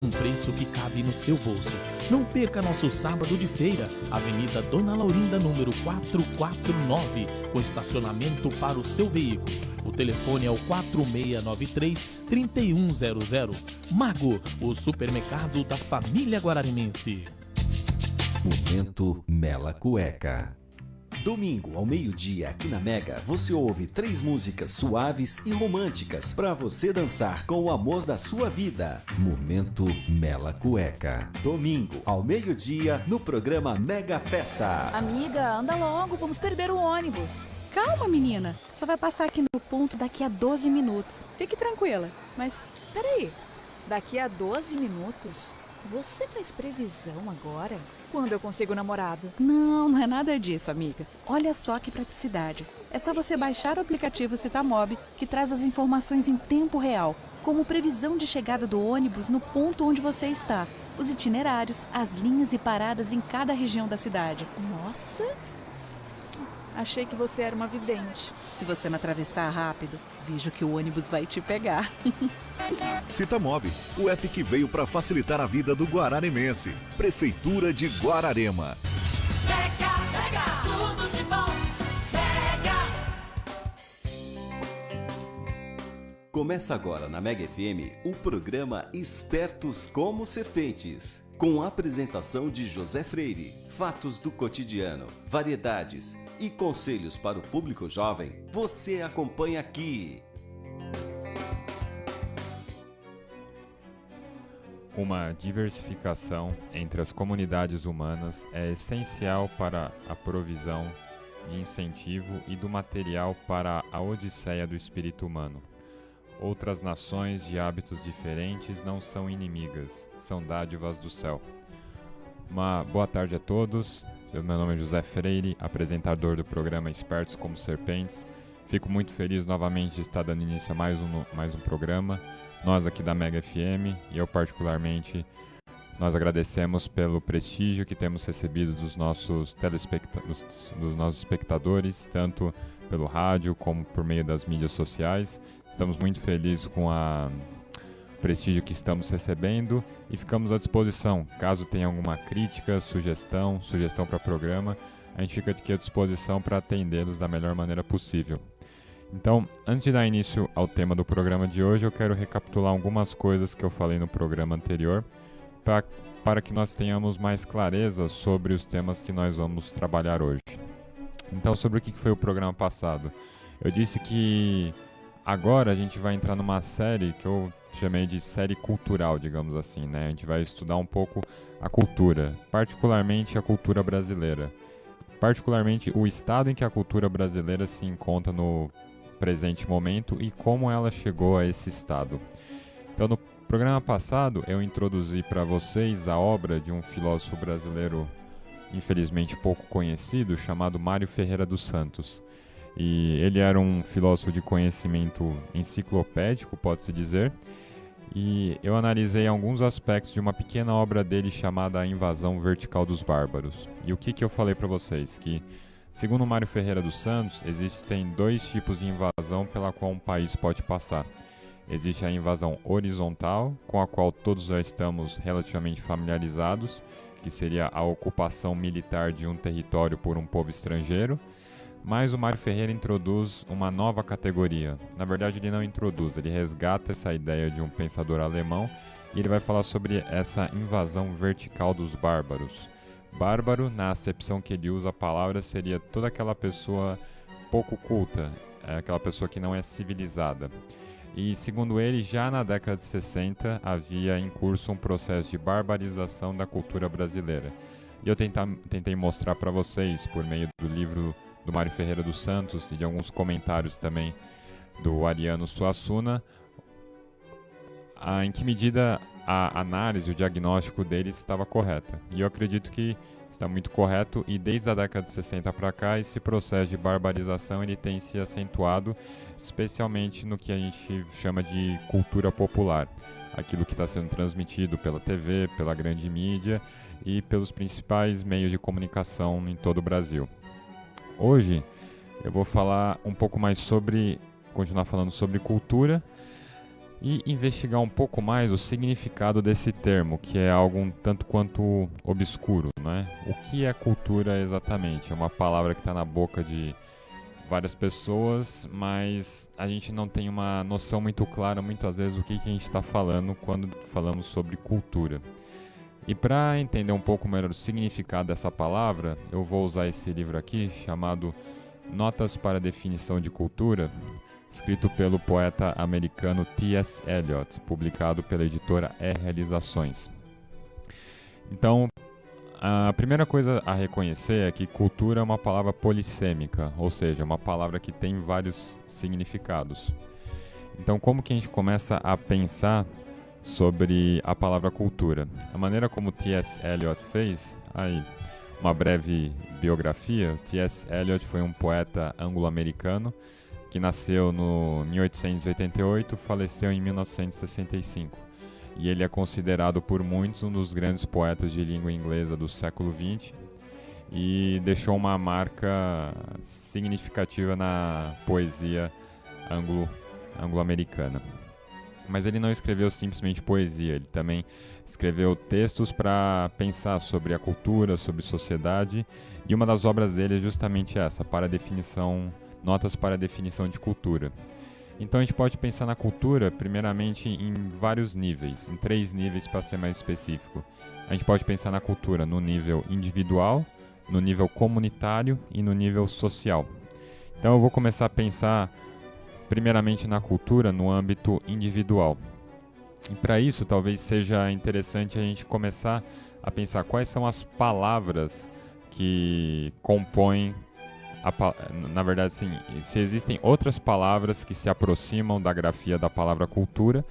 Um preço que cabe no seu bolso. Não perca nosso sábado de feira, Avenida Dona Laurinda, número 449, com estacionamento para o seu veículo. O telefone é o 4693-3100. Mago, o supermercado da família guararimense. Momento Mela Cueca. Domingo ao meio-dia aqui na Mega, você ouve 3 músicas suaves e românticas para você dançar com o amor da sua vida. Momento Mela Cueca. Domingo ao meio-dia no programa Mega Festa. Amiga, anda logo, vamos perder o ônibus. Calma, menina. Só vai passar aqui no ponto daqui a 12 minutos. Fique tranquila. Mas, peraí, daqui a 12 minutos? Você faz previsão agora? Quando eu consigo namorado? Não é nada disso, amiga. Olha só que praticidade. É só você baixar o aplicativo Citamob, que traz as informações em tempo real, como previsão de chegada do ônibus no ponto onde você está, os itinerários, as linhas e paradas em cada região da cidade. Nossa! Achei que você era uma vidente. Se você não atravessar rápido, vejo que o ônibus vai te pegar. Citamob, o app que veio para facilitar a vida do guararimense. Prefeitura de Guararema. Pega, pega, tudo de bom. Pega. Começa agora na Mega FM o programa Espertos como Serpentes, com a apresentação de José Freire, fatos do cotidiano, variedades e conselhos para o público jovem. Você acompanha aqui. Uma diversificação entre as comunidades humanas é essencial para a provisão de incentivo e do material para a odisseia do espírito humano. Outras nações de hábitos diferentes não são inimigas, são dádivas do céu. Uma boa tarde a todos. Meu nome é José Freire, apresentador do programa Espertos como Serpentes. Fico muito feliz novamente de estar dando início a mais um programa. Nós aqui da Mega FM e eu particularmente, nós agradecemos pelo prestígio que temos recebido dos nossos espectadores, tanto pelo rádio como por meio das mídias sociais. Estamos muito felizes com o prestígio que estamos recebendo e ficamos à disposição. Caso tenha alguma crítica, sugestão para o programa, a gente fica aqui à disposição para atendê-los da melhor maneira possível. Então, antes de dar início ao tema do programa de hoje, eu quero recapitular algumas coisas que eu falei no programa anterior para que nós tenhamos mais clareza sobre os temas que nós vamos trabalhar hoje. Então, sobre o que foi o programa passado? Eu disse que agora a gente vai entrar numa série que eu chamei de série cultural, digamos assim, né? A gente vai estudar um pouco a cultura, particularmente a cultura brasileira. Particularmente o estado em que a cultura brasileira se encontra no presente momento e como ela chegou a esse estado. Então, no programa passado, eu introduzi para vocês a obra de um filósofo brasileiro, infelizmente pouco conhecido, chamado Mário Ferreira dos Santos. E ele era um filósofo de conhecimento enciclopédico, pode-se dizer, e eu analisei alguns aspectos de uma pequena obra dele chamada A Invasão Vertical dos Bárbaros. E o que eu falei para vocês? Que, segundo Mário Ferreira dos Santos, existem 2 tipos de invasão pela qual um país pode passar. Existe a invasão horizontal, com a qual todos já estamos relativamente familiarizados, que seria a ocupação militar de um território por um povo estrangeiro. Mas o Mário Ferreira introduz uma nova categoria. Na verdade, ele não introduz, ele resgata essa ideia de um pensador alemão e ele vai falar sobre essa invasão vertical dos bárbaros. Bárbaro, na acepção que ele usa a palavra, seria toda aquela pessoa pouco culta, aquela pessoa que não é civilizada. E, segundo ele, já na década de 60 havia em curso um processo de barbarização da cultura brasileira. E eu tentei mostrar para vocês, por meio do livro do Mário Ferreira dos Santos e de alguns comentários também do Ariano Suassuna, em que medida a análise, o diagnóstico deles estava correta. E eu acredito que está muito correto, e desde a década de 60 para cá, esse processo de barbarização ele tem se acentuado, especialmente no que a gente chama de cultura popular, aquilo que está sendo transmitido pela TV, pela grande mídia e pelos principais meios de comunicação em todo o Brasil. Hoje eu vou falar um pouco mais continuar falando sobre cultura, e investigar um pouco mais o significado desse termo, que é algo um tanto quanto obscuro, né? O que é cultura exatamente? É uma palavra que está na boca de várias pessoas, mas a gente não tem uma noção muito clara, muitas vezes, do que a gente está falando quando falamos sobre cultura. E para entender um pouco melhor o significado dessa palavra, eu vou usar esse livro aqui, chamado Notas para a Definição de Cultura, escrito pelo poeta americano T.S. Eliot, publicado pela editora Realizações. Então, a primeira coisa a reconhecer é que cultura é uma palavra polissêmica, ou seja, uma palavra que tem vários significados. Então, como que a gente começa a pensar sobre a palavra cultura? A maneira como T.S. Eliot fez, aí, uma breve biografia. T.S. Eliot foi um poeta anglo-americano que nasceu em 1888 e faleceu em 1965. E ele é considerado por muitos um dos grandes poetas de língua inglesa do século XX e deixou uma marca significativa na poesia anglo-americana. Mas ele não escreveu simplesmente poesia, ele também escreveu textos para pensar sobre a cultura, sobre sociedade, e uma das obras dele é justamente essa, Notas para a Definição de Cultura. Então a gente pode pensar na cultura, primeiramente, em vários níveis, em 3 níveis para ser mais específico. A gente pode pensar na cultura no nível individual, no nível comunitário e no nível social. Então eu vou começar a pensar primeiramente na cultura no âmbito individual. E para isso talvez seja interessante a gente começar a pensar quais são as palavras que compõem na verdade, sim, se existem outras palavras que se aproximam da grafia da palavra cultura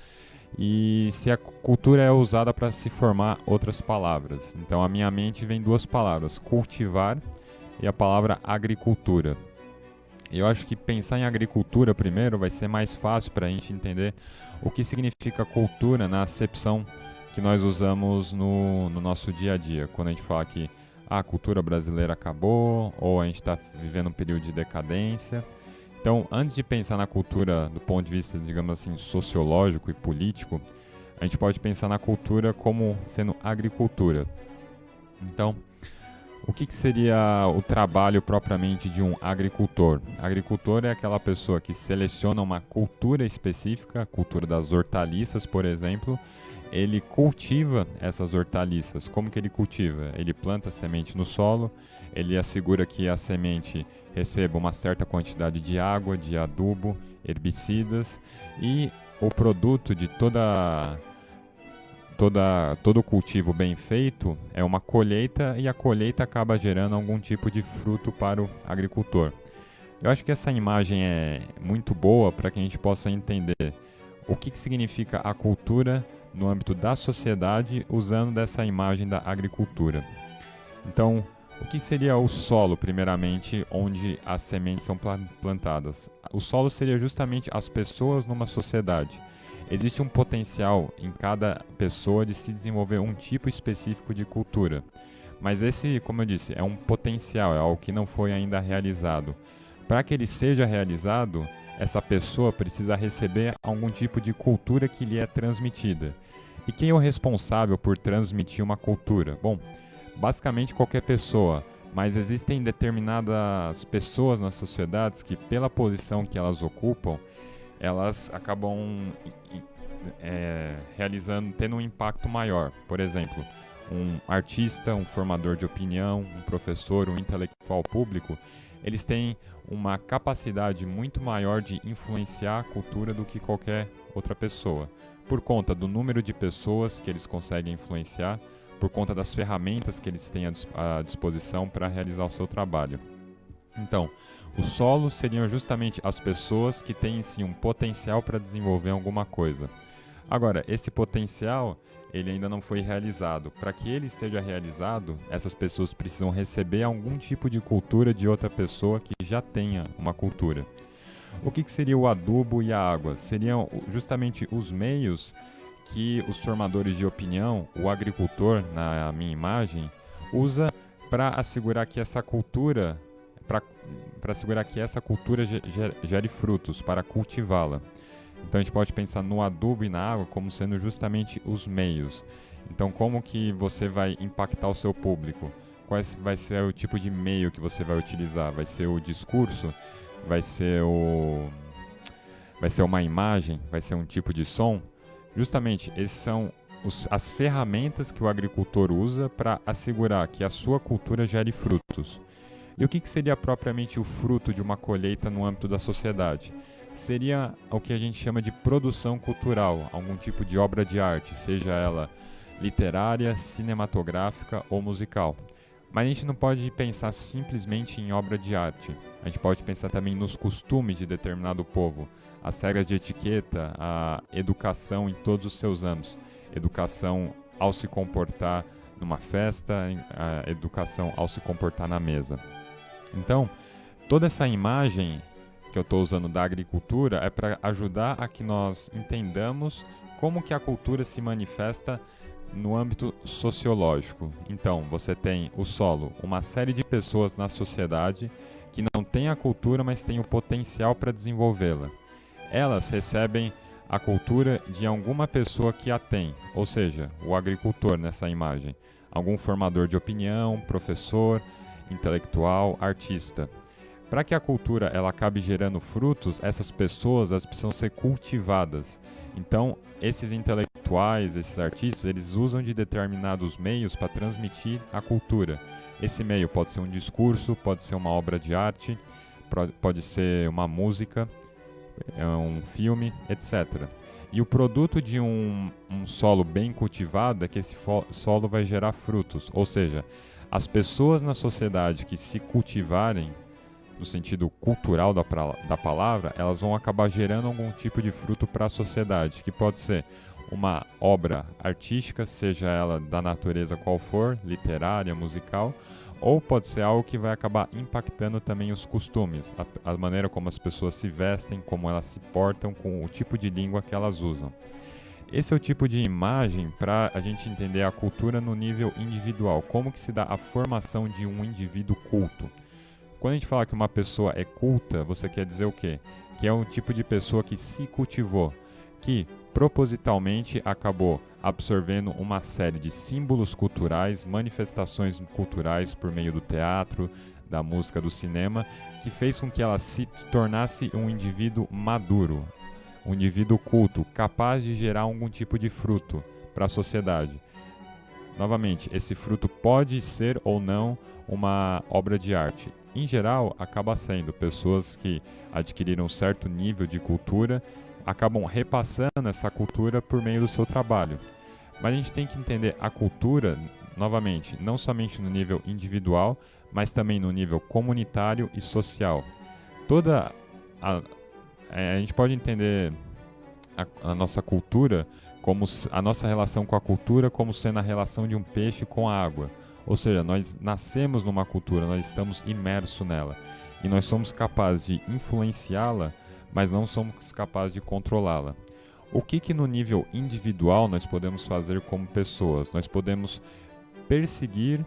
e se a cultura é usada para se formar outras palavras. Então, à minha mente vem 2 palavras, cultivar e a palavra agricultura. Eu acho que pensar em agricultura primeiro vai ser mais fácil para a gente entender o que significa cultura na acepção que nós usamos no nosso dia a dia, quando a gente fala que a cultura brasileira acabou, ou a gente está vivendo um período de decadência. Então, antes de pensar na cultura do ponto de vista, digamos assim, sociológico e político, a gente pode pensar na cultura como sendo agricultura. Então, o que seria o trabalho propriamente de um agricultor? Agricultor é aquela pessoa que seleciona uma cultura específica, a cultura das hortaliças, por exemplo. Ele cultiva essas hortaliças. Como que ele cultiva? Ele planta a semente no solo, ele assegura que a semente receba uma certa quantidade de água, de adubo, herbicidas, e o produto de todo o cultivo bem feito é uma colheita, e a colheita acaba gerando algum tipo de fruto para o agricultor. Eu acho que essa imagem é muito boa para que a gente possa entender o que significa a cultura no âmbito da sociedade, usando dessa imagem da agricultura. Então, o que seria o solo, primeiramente, onde as sementes são plantadas? O solo seria justamente as pessoas numa sociedade. Existe um potencial em cada pessoa de se desenvolver um tipo específico de cultura. Mas esse, como eu disse, é um potencial, é algo que não foi ainda realizado. Para que ele seja realizado, essa pessoa precisa receber algum tipo de cultura que lhe é transmitida. E quem é o responsável por transmitir uma cultura? Bom, basicamente qualquer pessoa, mas existem determinadas pessoas nas sociedades que, pela posição que elas ocupam, elas acabam tendo um impacto maior. Por exemplo, um artista, um formador de opinião, um professor, um intelectual público, eles têm uma capacidade muito maior de influenciar a cultura do que qualquer outra pessoa, por conta do número de pessoas que eles conseguem influenciar, por conta das ferramentas que eles têm à disposição para realizar o seu trabalho. Então, o solo seriam justamente as pessoas que têm sim um potencial para desenvolver alguma coisa. Agora, esse potencial, ele ainda não foi realizado. Para que ele seja realizado, essas pessoas precisam receber algum tipo de cultura de outra pessoa que já tenha uma cultura. O que seria o adubo e a água? Seriam justamente os meios que os formadores de opinião, o agricultor, na minha imagem, usa para assegurar que essa cultura, gere frutos, para cultivá-la. Então a gente pode pensar no adubo e na água como sendo justamente os meios. Então como que você vai impactar o seu público? Qual vai ser o tipo de meio que você vai utilizar? Vai ser o discurso? Vai ser uma imagem? Vai ser um tipo de som? Justamente, esses são as ferramentas que o agricultor usa para assegurar que a sua cultura gere frutos. E o que seria propriamente o fruto de uma colheita no âmbito da sociedade? Seria o que a gente chama de produção cultural, algum tipo de obra de arte, seja ela literária, cinematográfica ou musical. Mas a gente não pode pensar simplesmente em obra de arte. A gente pode pensar também nos costumes de determinado povo, as regras de etiqueta, a educação em todos os seus âmbitos. Educação ao se comportar numa festa, a educação ao se comportar na mesa. Então, toda essa imagem que eu estou usando da agricultura é para ajudar a que nós entendamos como que a cultura se manifesta no âmbito sociológico. Então, você tem o solo, uma série de pessoas na sociedade que não têm a cultura, mas têm o potencial para desenvolvê-la. Elas recebem a cultura de alguma pessoa que a tem, ou seja, o agricultor nessa imagem, algum formador de opinião, professor, intelectual, artista. Para que a cultura ela acabe gerando frutos, essas pessoas elas precisam ser cultivadas. Então, esses intelectuais, esses artistas, eles usam de determinados meios para transmitir a cultura. Esse meio pode ser um discurso, pode ser uma obra de arte, pode ser uma música, um filme, etc. E o produto de um solo bem cultivado é que esse solo vai gerar frutos. Ou seja, as pessoas na sociedade que se cultivarem, no sentido cultural da palavra, elas vão acabar gerando algum tipo de fruto para a sociedade, que pode ser uma obra artística, seja ela da natureza qual for, literária, musical, ou pode ser algo que vai acabar impactando também os costumes, a maneira como as pessoas se vestem, como elas se portam, com o tipo de língua que elas usam. Esse é o tipo de imagem para a gente entender a cultura no nível individual, como que se dá a formação de um indivíduo culto. Quando a gente fala que uma pessoa é culta, você quer dizer o quê? Que é um tipo de pessoa que se cultivou, que propositalmente acabou absorvendo uma série de símbolos culturais, manifestações culturais por meio do teatro, da música, do cinema, que fez com que ela se tornasse um indivíduo maduro, um indivíduo culto, capaz de gerar algum tipo de fruto para a sociedade. Novamente, esse fruto pode ser ou não uma obra de arte. Em geral, acaba sendo pessoas que adquiriram um certo nível de cultura, acabam repassando essa cultura por meio do seu trabalho. Mas a gente tem que entender a cultura, novamente, não somente no nível individual, mas também no nível comunitário e social. A gente pode entender a nossa cultura, como a nossa relação com a cultura como sendo a relação de um peixe com a água. Ou seja, nós nascemos numa cultura, nós estamos imersos nela. E nós somos capazes de influenciá-la, mas não somos capazes de controlá-la. O que no nível individual nós podemos fazer como pessoas? Nós podemos perseguir,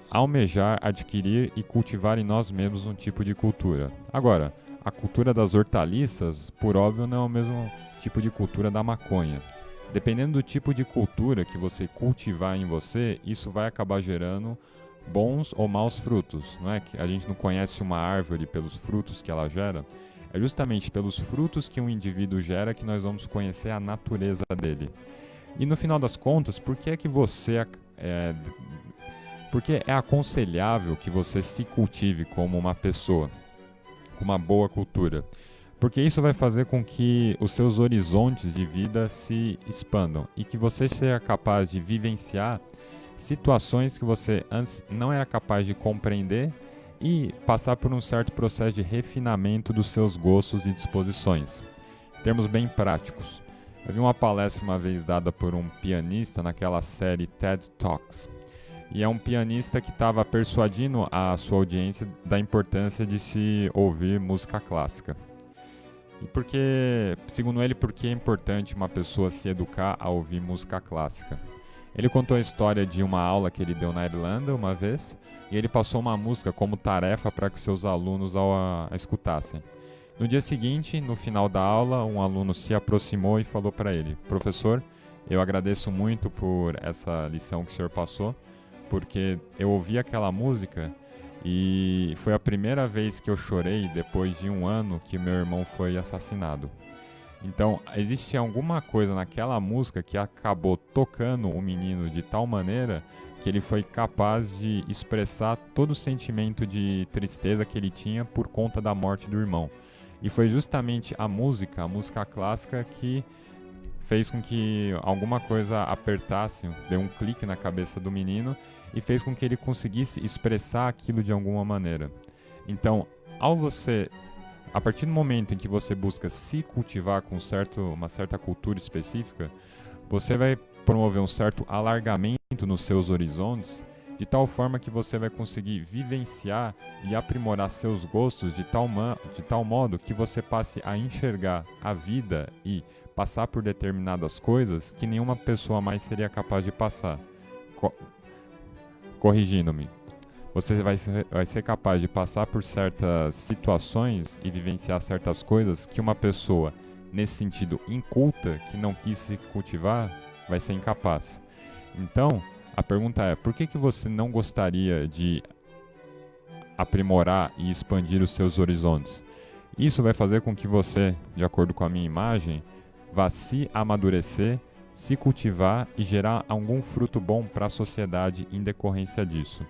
almejar, adquirir e cultivar em nós mesmos um tipo de cultura. Agora, a cultura das hortaliças, por óbvio, não é o mesmo tipo de cultura da maconha. Dependendo do tipo de cultura que você cultivar em você, isso vai acabar gerando bons ou maus frutos. Não é que a gente não conhece uma árvore pelos frutos que ela gera? É justamente pelos frutos que um indivíduo gera que nós vamos conhecer a natureza dele. E no final das contas, por que é aconselhável que você se cultive como uma pessoa, com uma boa cultura? Porque isso vai fazer com que os seus horizontes de vida se expandam e que você seja capaz de vivenciar situações que você antes não era capaz de compreender e passar por um certo processo de refinamento dos seus gostos e disposições. Em termos bem práticos, eu vi uma palestra uma vez dada por um pianista naquela série TED Talks. E é um pianista que estava persuadindo a sua audiência da importância de se ouvir música clássica. E segundo ele, por que é importante uma pessoa se educar a ouvir música clássica? Ele contou a história de uma aula que ele deu na Irlanda uma vez, e ele passou uma música como tarefa para que seus alunos a escutassem. No dia seguinte, no final da aula, um aluno se aproximou e falou para ele: professor, eu agradeço muito por essa lição que o senhor passou, porque eu ouvi aquela música e foi a primeira vez que eu chorei depois de 1 ano que meu irmão foi assassinado. Então, existe alguma coisa naquela música que acabou tocando o menino de tal maneira que ele foi capaz de expressar todo o sentimento de tristeza que ele tinha por conta da morte do irmão. E foi justamente a música clássica, que fez com que alguma coisa apertasse, deu um clique na cabeça do menino e fez com que ele conseguisse expressar aquilo de alguma maneira. Então, a partir do momento em que você busca se cultivar com uma certa cultura específica, você vai promover um certo alargamento nos seus horizontes, de tal forma que você vai conseguir vivenciar e aprimorar seus gostos de tal modo que você passe a enxergar a vida e passar por determinadas coisas que nenhuma pessoa mais seria capaz de passar. Corrigindo-me, você vai ser capaz de passar por certas situações e vivenciar certas coisas que uma pessoa, nesse sentido inculta, que não quis se cultivar, vai ser incapaz. Então, a pergunta é: por que você não gostaria de aprimorar e expandir os seus horizontes? Isso vai fazer com que você, de acordo com a minha imagem, vá se amadurecer, se cultivar e gerar algum fruto bom para a sociedade em decorrência disso.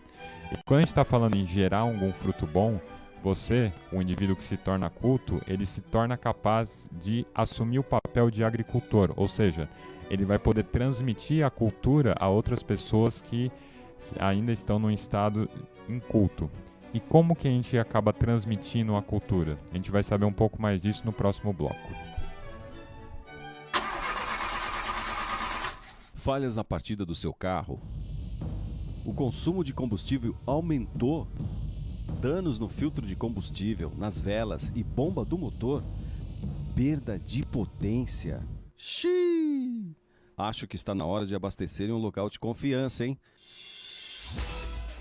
E quando a gente está falando em gerar algum fruto bom, você, o indivíduo que se torna culto, ele se torna capaz de assumir o papel de agricultor, ou seja, ele vai poder transmitir a cultura a outras pessoas que ainda estão num estado inculto. E como que a gente acaba transmitindo a cultura? A gente vai saber um pouco mais disso no próximo bloco. Falhas na partida do seu carro? O consumo de combustível aumentou? Danos no filtro de combustível, nas velas e bomba do motor? Perda de potência? Xiii! Acho que está na hora de abastecer em um local de confiança, hein?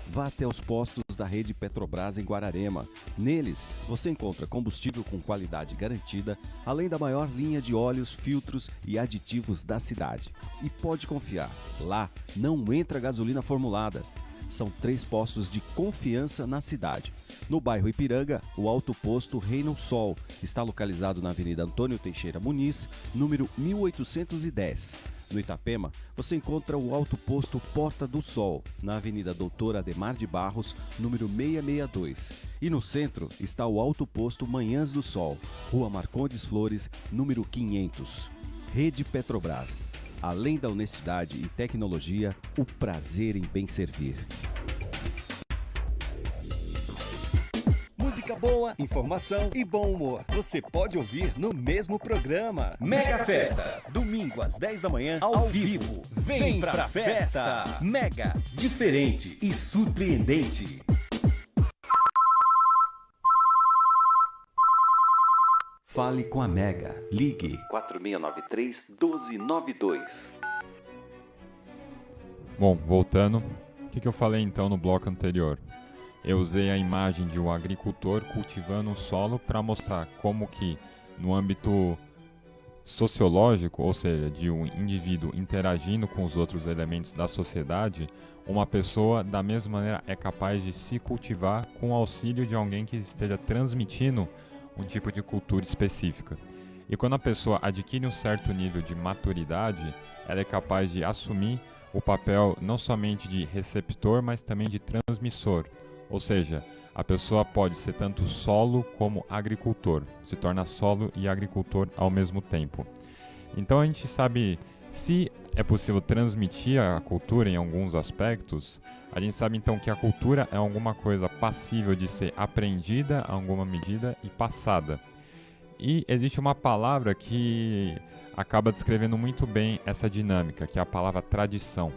Vá até os postos da rede Petrobras em Guararema. Neles, você encontra combustível com qualidade garantida, além da maior linha de óleos, filtros e aditivos da cidade. E pode confiar, lá não entra gasolina formulada. São 3 postos de confiança na cidade. No bairro Ipiranga, o Alto Posto Reino Sol está localizado na Avenida Antônio Teixeira Muniz, número 1810. No Itapema, você encontra o Alto Posto Porta do Sol, na Avenida Doutor Ademar de Barros, número 662. E no centro está o Alto Posto Manhãs do Sol, Rua Marcondes Flores, número 500. Rede Petrobras. Além da honestidade e tecnologia, o prazer em bem servir. Música boa, informação e bom humor. Você pode ouvir no mesmo programa. Mega Festa. Domingo às 10 da manhã, ao vivo. Vem pra festa. Mega. Diferente e surpreendente. Fale com a Mega. Ligue 4693-1292. Bom, voltando. O que eu falei então no bloco anterior? Eu usei a imagem de um agricultor cultivando um solo para mostrar como que no âmbito sociológico, ou seja, de um indivíduo interagindo com os outros elementos da sociedade, uma pessoa da mesma maneira é capaz de se cultivar com o auxílio de alguém que esteja transmitindo um tipo de cultura específica. E quando a pessoa adquire um certo nível de maturidade, ela é capaz de assumir o papel não somente de receptor, mas também de transmissor. Ou seja, a pessoa pode ser tanto solo como agricultor, se torna solo e agricultor ao mesmo tempo. Então a gente sabe, se é possível transmitir a cultura em alguns aspectos, a gente sabe então que a cultura é alguma coisa passível de ser aprendida a alguma medida e passada. E existe uma palavra que acaba descrevendo muito bem essa dinâmica, que é a palavra tradição.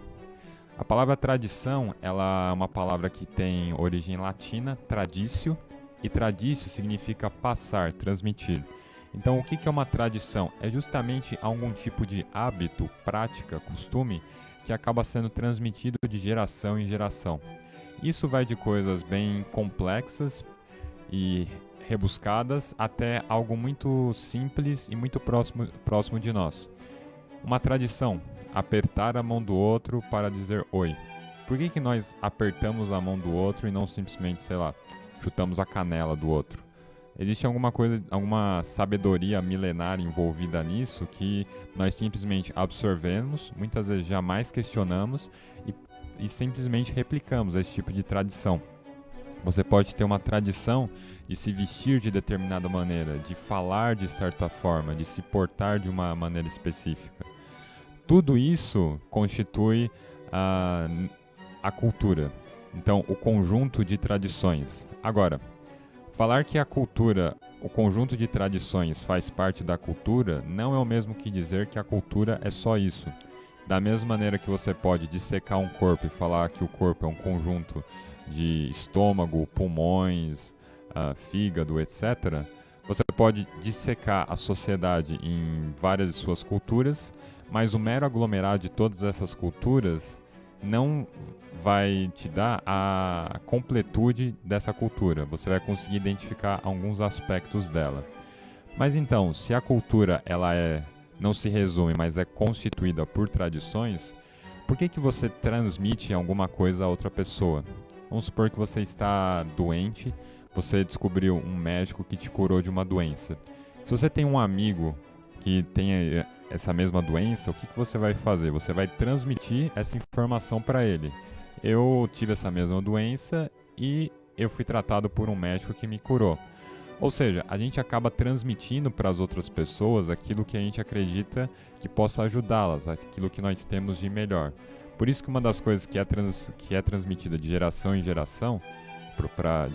A palavra tradição, ela é uma palavra que tem origem latina, traditio, e traditio significa passar, transmitir. Então, o que é uma tradição? É justamente algum tipo de hábito, prática, costume, que acaba sendo transmitido de geração em geração. Isso vai de coisas bem complexas e rebuscadas até algo muito simples e muito próximo de nós. Uma tradição, apertar a mão do outro para dizer oi. Por que nós apertamos a mão do outro e não simplesmente, sei lá, chutamos a canela do outro? Existe alguma sabedoria milenar envolvida nisso que nós simplesmente absorvemos, muitas vezes jamais questionamos e simplesmente replicamos esse tipo de tradição. Você pode ter uma tradição de se vestir de determinada maneira, de falar de certa forma, de se portar de uma maneira específica. Tudo isso constitui a cultura. Então, o conjunto de tradições. Agora, falar que a cultura, o conjunto de tradições faz parte da cultura, não é o mesmo que dizer que a cultura é só isso. Da mesma maneira que você pode dissecar um corpo e falar que o corpo é um conjunto de estômago, pulmões, fígado, etc., você pode dissecar a sociedade em várias de suas culturas, mas o mero aglomerado de todas essas culturas não vai te dar a completude dessa cultura. Você vai conseguir identificar alguns aspectos dela. Mas então, se a cultura não se resume, mas é constituída por tradições, por que você transmite alguma coisa a outra pessoa? Vamos supor que você está doente, você descobriu um médico que te curou de uma doença. Se você tem um amigo que tem essa mesma doença, o que você vai fazer? Você vai transmitir essa informação para ele. Eu tive essa mesma doença e eu fui tratado por um médico que me curou. Ou seja, a gente acaba transmitindo para as outras pessoas aquilo que a gente acredita que possa ajudá-las, aquilo que nós temos de melhor. Por isso que uma das coisas que é transmitida de geração em geração,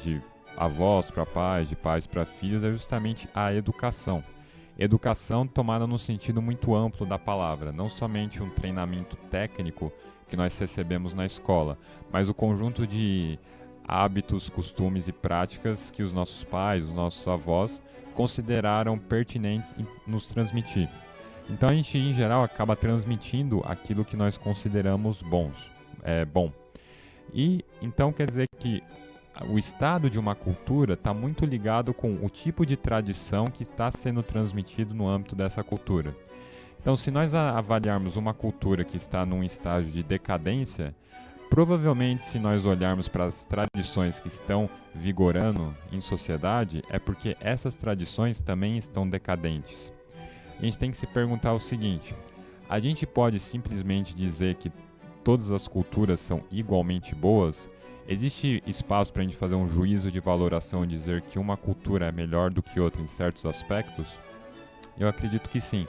de avós para pais, de pais para filhos, é justamente a educação. Educação tomada no sentido muito amplo da palavra, não somente um treinamento técnico que nós recebemos na escola, mas o conjunto de hábitos, costumes e práticas que os nossos pais, os nossos avós consideraram pertinentes em nos transmitir. Então a gente, em geral, acaba transmitindo aquilo que nós consideramos bom. E então quer dizer que o estado de uma cultura está muito ligado com o tipo de tradição que está sendo transmitido no âmbito dessa cultura. Então, se nós avaliarmos uma cultura que está num estágio de decadência, provavelmente, se nós olharmos para as tradições que estão vigorando em sociedade, é porque essas tradições também estão decadentes. A gente tem que se perguntar o seguinte: a gente pode simplesmente dizer que todas as culturas são igualmente boas? Existe espaço para a gente fazer um juízo de valoração e dizer que uma cultura é melhor do que outra em certos aspectos? Eu acredito que sim.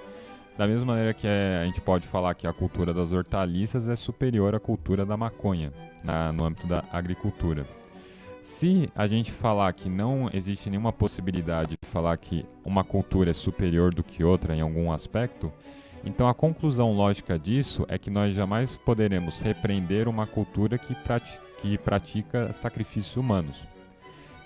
Da mesma maneira que a gente pode falar que a cultura das hortaliças é superior à cultura da maconha, no âmbito da agricultura. Se a gente falar que não existe nenhuma possibilidade de falar que uma cultura é superior do que outra em algum aspecto, então a conclusão lógica disso é que nós jamais poderemos repreender uma cultura que pratica sacrifícios humanos.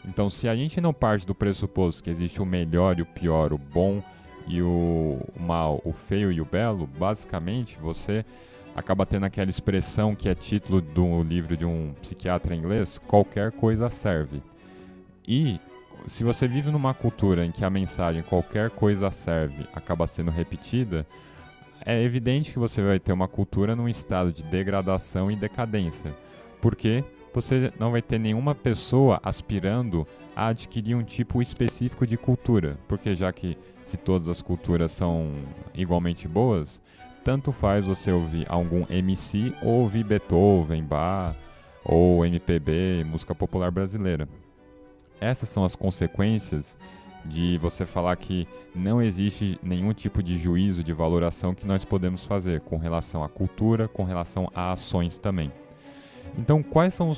Então, se a gente não parte do pressuposto que existe o melhor e o pior, o bom e o mal, o feio e o belo, basicamente você acaba tendo aquela expressão que é título do livro de um psiquiatra inglês: qualquer coisa serve. E se você vive numa cultura em que a mensagem qualquer coisa serve acaba sendo repetida, é evidente que você vai ter uma cultura num estado de degradação e decadência, porque você não vai ter nenhuma pessoa aspirando a adquirir um tipo específico de cultura, porque já que se todas as culturas são igualmente boas, tanto faz você ouvir algum MC ou ouvir Beethoven, Bach ou MPB, música popular brasileira. Essas são as consequências de você falar que não existe nenhum tipo de juízo de valoração que nós podemos fazer com relação à cultura, com relação a ações também. Então, quais são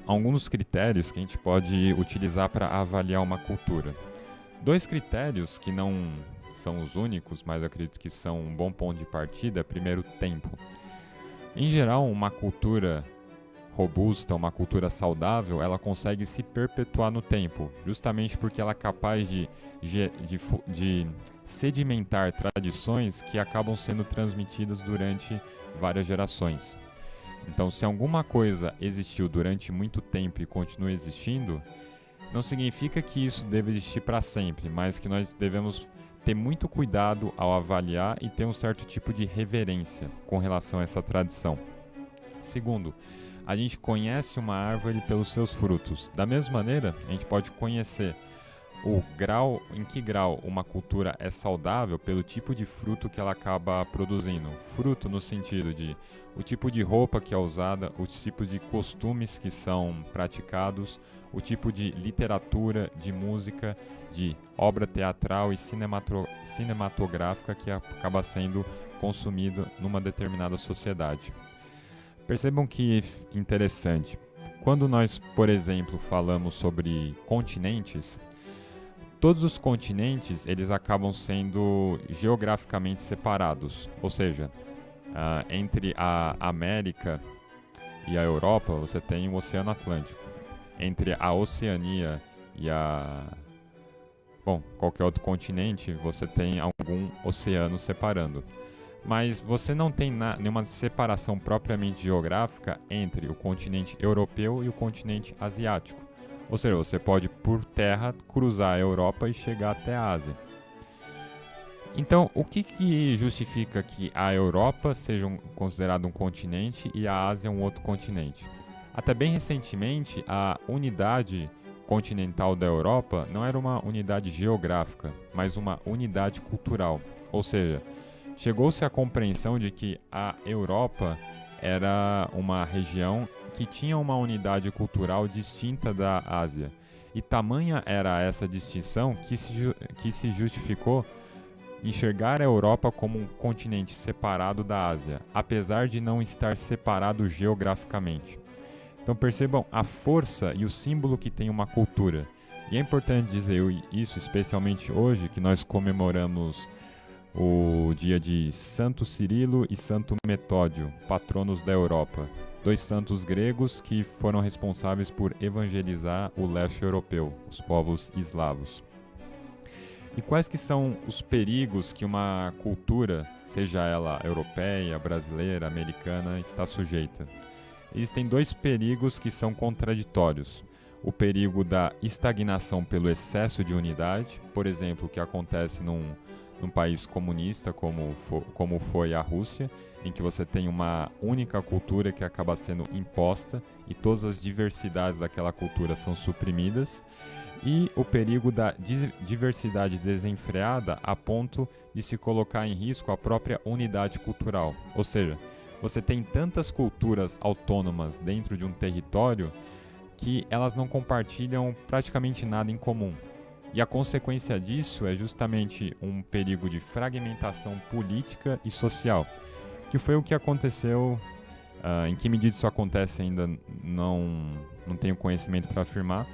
alguns critérios que a gente pode utilizar para avaliar uma cultura? 2 critérios que não são os únicos, mas eu acredito que são um bom ponto de partida. Primeiro, tempo. Em geral, uma cultura robusta, uma cultura saudável, ela consegue se perpetuar no tempo, justamente porque ela é capaz de sedimentar tradições que acabam sendo transmitidas durante várias gerações. Então, se alguma coisa existiu durante muito tempo e continua existindo, Não significa que isso deve existir para sempre, mas que nós devemos ter muito cuidado ao avaliar e ter um certo tipo de reverência com relação a essa tradição. Segundo, a gente conhece uma árvore pelos seus frutos. Da mesma maneira, a gente pode conhecer o grau, em que grau uma cultura é saudável pelo tipo de fruto que ela acaba produzindo. Fruto no sentido de o tipo de roupa que é usada, os tipos de costumes que são praticados, o tipo de literatura, de música, de obra teatral e cinematográfica que acaba sendo consumido numa determinada sociedade. Percebam que interessante. Quando nós, por exemplo, falamos sobre continentes, todos os continentes eles acabam sendo geograficamente separados, ou seja, entre a América e a Europa você tem o Oceano Atlântico, entre a Oceania e qualquer outro continente você tem algum oceano separando, mas você não tem nenhuma separação propriamente geográfica entre o continente europeu e o continente asiático. Ou seja, você pode, por terra, cruzar a Europa e chegar até a Ásia. Então, o que justifica que a Europa seja considerada um continente e a Ásia um outro continente? Até bem recentemente, a unidade continental da Europa não era uma unidade geográfica, mas uma unidade cultural. Ou seja, chegou-se à compreensão de que a Europa era uma região que tinha uma unidade cultural distinta da Ásia. E tamanha era essa distinção que se justificou enxergar a Europa como um continente separado da Ásia, apesar de não estar separado geograficamente. Então percebam a força e o símbolo que tem uma cultura. E é importante dizer isso, especialmente hoje, que nós comemoramos o dia de Santo Cirilo e Santo Metódio, patronos da Europa, 2 santos gregos que foram responsáveis por evangelizar o leste europeu, os povos eslavos. E quais que são os perigos que uma cultura, seja ela europeia, brasileira, americana, está sujeita? Existem 2 perigos que são contraditórios. O perigo da estagnação pelo excesso de unidade, por exemplo, o que acontece num país comunista como foi a Rússia, em que você tem uma única cultura que acaba sendo imposta e todas as diversidades daquela cultura são suprimidas, e o perigo da diversidade desenfreada a ponto de se colocar em risco a própria unidade cultural. Ou seja, você tem tantas culturas autônomas dentro de um território que elas não compartilham praticamente nada em comum. E a consequência disso é justamente um perigo de fragmentação política e social, que foi o que aconteceu. Em que medida isso acontece ainda não tenho conhecimento para afirmar.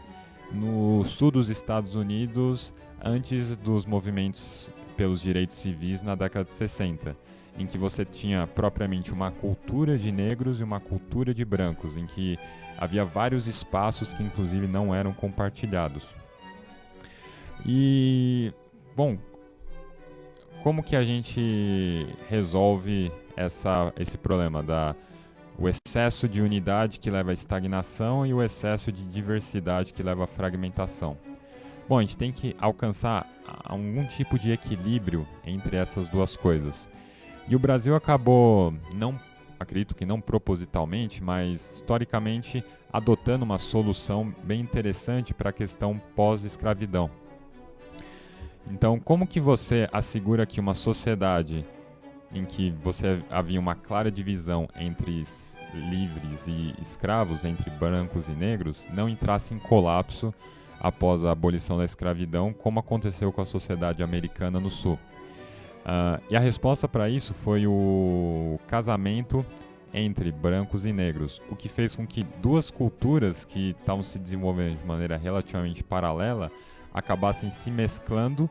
No sul dos Estados Unidos, antes dos movimentos pelos direitos civis na década de 60, em que você tinha propriamente uma cultura de negros e uma cultura de brancos, em que havia vários espaços que inclusive não eram compartilhados. E, bom, como que a gente resolve esse problema o excesso de unidade que leva à estagnação e o excesso de diversidade que leva à fragmentação? Bom, a gente tem que alcançar algum tipo de equilíbrio entre essas duas coisas. E o Brasil acabou, acredito que não propositalmente, mas historicamente, adotando uma solução bem interessante para a questão pós-escravidão. Então, como que você assegura que uma sociedade em que havia uma clara divisão entre livres e escravos, entre brancos e negros, não entrasse em colapso após a abolição da escravidão, como aconteceu com a sociedade americana no Sul? E a resposta para isso foi o casamento entre brancos e negros, o que fez com que 2 culturas que estavam se desenvolvendo de maneira relativamente paralela acabassem se mesclando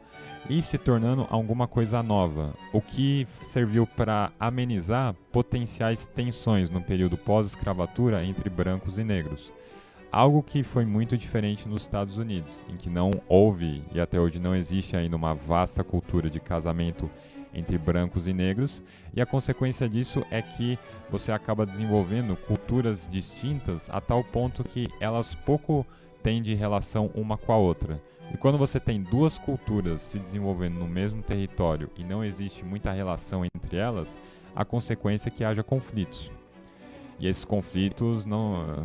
e se tornando alguma coisa nova, o que serviu para amenizar potenciais tensões no período pós-escravatura entre brancos e negros. Algo que foi muito diferente nos Estados Unidos, em que não houve e até hoje não existe ainda uma vasta cultura de casamento entre brancos e negros, e a consequência disso é que você acaba desenvolvendo culturas distintas a tal ponto que elas pouco tem de relação uma com a outra. E quando você tem duas culturas se desenvolvendo no mesmo território e não existe muita relação entre elas, a consequência é que haja conflitos. E esses conflitos,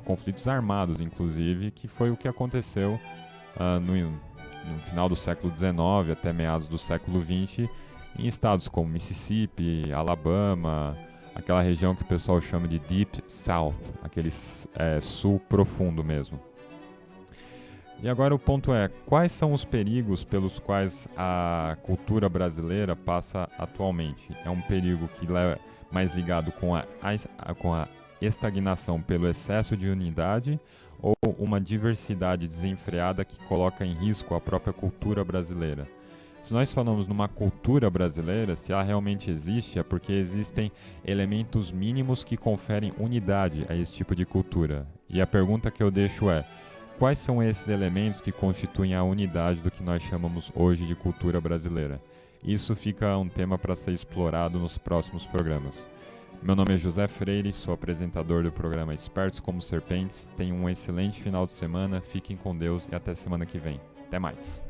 conflitos armados, inclusive, que foi o que aconteceu no final do século XIX até meados do século XX, em estados como Mississippi, Alabama, aquela região que o pessoal chama de Deep South, aquele sul profundo mesmo. E agora o ponto é, quais são os perigos pelos quais a cultura brasileira passa atualmente? É um perigo que é mais ligado com a estagnação pelo excesso de unidade ou uma diversidade desenfreada que coloca em risco a própria cultura brasileira? Se nós falamos numa cultura brasileira, se ela realmente existe, é porque existem elementos mínimos que conferem unidade a esse tipo de cultura. E a pergunta que eu deixo é, quais são esses elementos que constituem a unidade do que nós chamamos hoje de cultura brasileira? Isso fica um tema para ser explorado nos próximos programas. Meu nome é José Freire, sou apresentador do programa Espertos como Serpentes. Tenham um excelente final de semana, fiquem com Deus e até semana que vem. Até mais!